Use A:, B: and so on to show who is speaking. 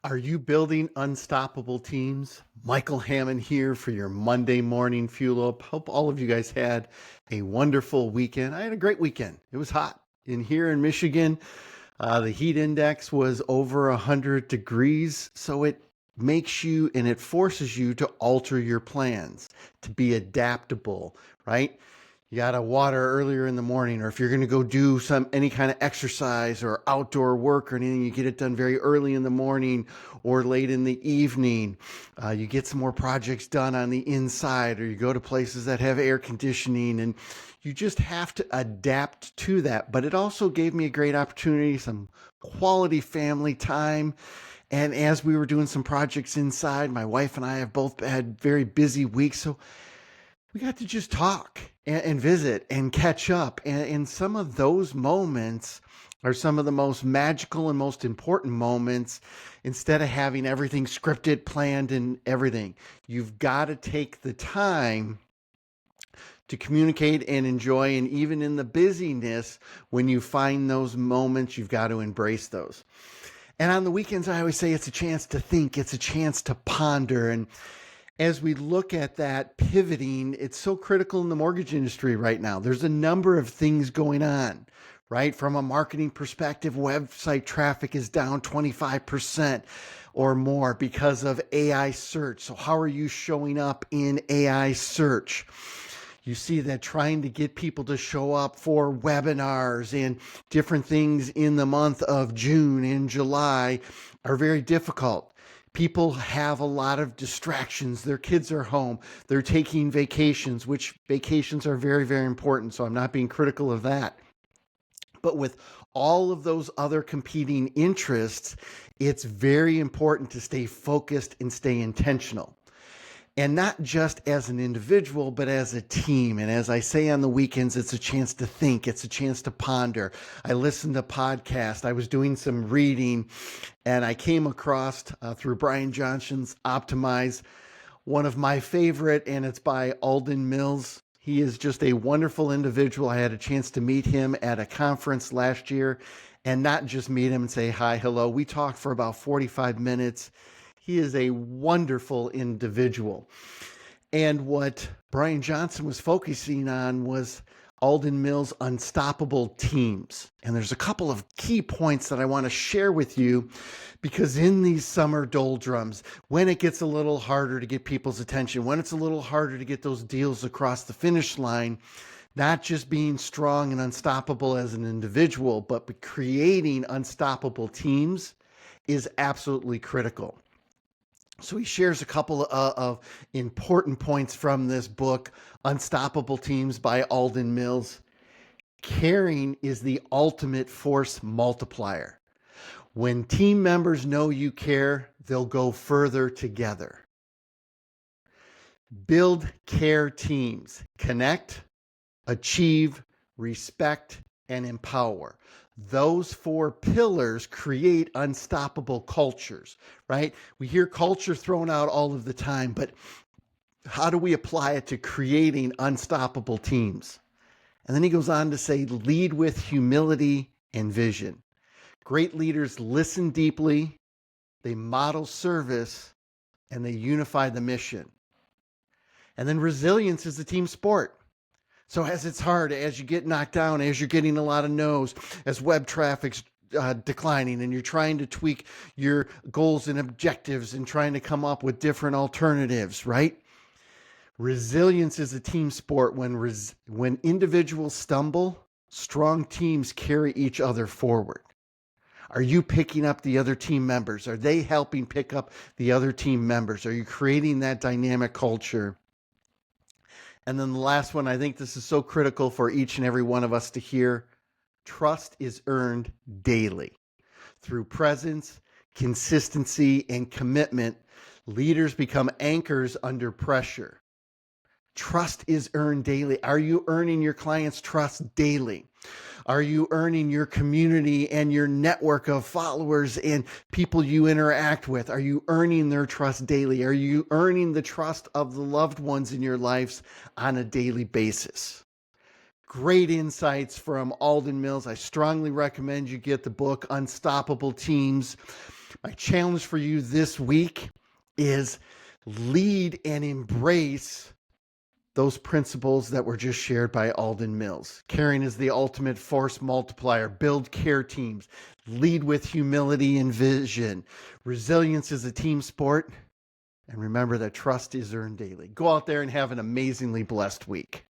A: Are you building unstoppable teams? Michael Hammond here for your Monday morning fuel up. Hope all of you guys had a wonderful weekend. I had a great weekend. It was hot in here in Michigan. The heat index was over 100 degrees, so it makes you and it forces you to alter your plans, to be adaptable, right? You got to water earlier in the morning, or if you're going to go do any kind of exercise or outdoor work or anything, you get it done very early in the morning or late in the evening. You get some more projects done on the inside, or you go to places that have air conditioning, and you just have to adapt to that. But it also gave me a great opportunity, some quality family time. And as we were doing some projects inside, my wife and I have both had very busy weeks. So we got to just talk and visit and catch up. And some of those moments are some of the most magical and most important moments. Instead of having everything scripted, planned, and everything, you've got to take the time to communicate and enjoy. And even in the busyness, when you find those moments, you've got to embrace those. And on the weekends, I always say it's a chance to think, it's a chance to ponder. And as we look at that pivoting, it's so critical in the mortgage industry right now. There's a number of things going on, right? From a marketing perspective, website traffic is down 25% or more because of AI search. So how are you showing up in AI search? You see that trying to get people to show up for webinars and different things in the month of June and July are very difficult. People have a lot of distractions. Their kids are home. They're taking vacations, which vacations are very, very important. So I'm not being critical of that. But with all of those other competing interests, it's very important to stay focused and stay intentional. And not just as an individual, but as a team. And as I say on the weekends, it's a chance to think, it's a chance to ponder. I listened to podcasts, I was doing some reading, and I came across through Brian Johnson's Optimize, one of my favorite, and it's by Alden Mills. He is just a wonderful individual. I had a chance to meet him at a conference last year, and not just meet him and say hi, hello. We talked for about 45 minutes. He is a wonderful individual. And what Brian Johnson was focusing on was Alden Mills Unstoppable Teams. And there's a couple of key points that I want to share with you, because in these summer doldrums, when it gets a little harder to get people's attention, when it's a little harder to get those deals across the finish line, not just being strong and unstoppable as an individual, but creating unstoppable teams is absolutely critical. So he shares a couple of important points from this book, Unstoppable Teams by Alden Mills. Caring is the ultimate force multiplier. When team members know you care, they'll go further together. Build care teams. Connect, achieve, respect, and empower. Those four pillars create unstoppable cultures, right? We hear culture thrown out all of the time, but how do we apply it to creating unstoppable teams? And then he goes on to say, lead with humility and vision. Great leaders listen deeply, they model service, and they unify the mission. And then resilience is a team sport. So as it's hard, as you get knocked down, as you're getting a lot of no's, as web traffic's declining, and you're trying to tweak your goals and objectives and trying to come up with different alternatives, right? Resilience is a team sport. When individuals stumble, strong teams carry each other forward. Are you picking up the other team members? Are they helping pick up the other team members? Are you creating that dynamic culture? And then the last one, I think this is so critical for each and every one of us to hear. Trust is earned daily. Through presence, consistency, and commitment, leaders become anchors under pressure. Trust is earned daily. Are you earning your clients' trust daily? Are you earning your community and your network of followers and people you interact with? Are you earning their trust daily? Are you earning the trust of the loved ones in your lives on a daily basis? Great insights from Alden Mills. I strongly recommend you get the book Unstoppable Teams. My challenge for you this week is lead and embrace those principles that were just shared by Alden Mills. Caring is the ultimate force multiplier. Build care teams. Lead with humility and vision. Resilience is a team sport. And remember that trust is earned daily. Go out there and have an amazingly blessed week.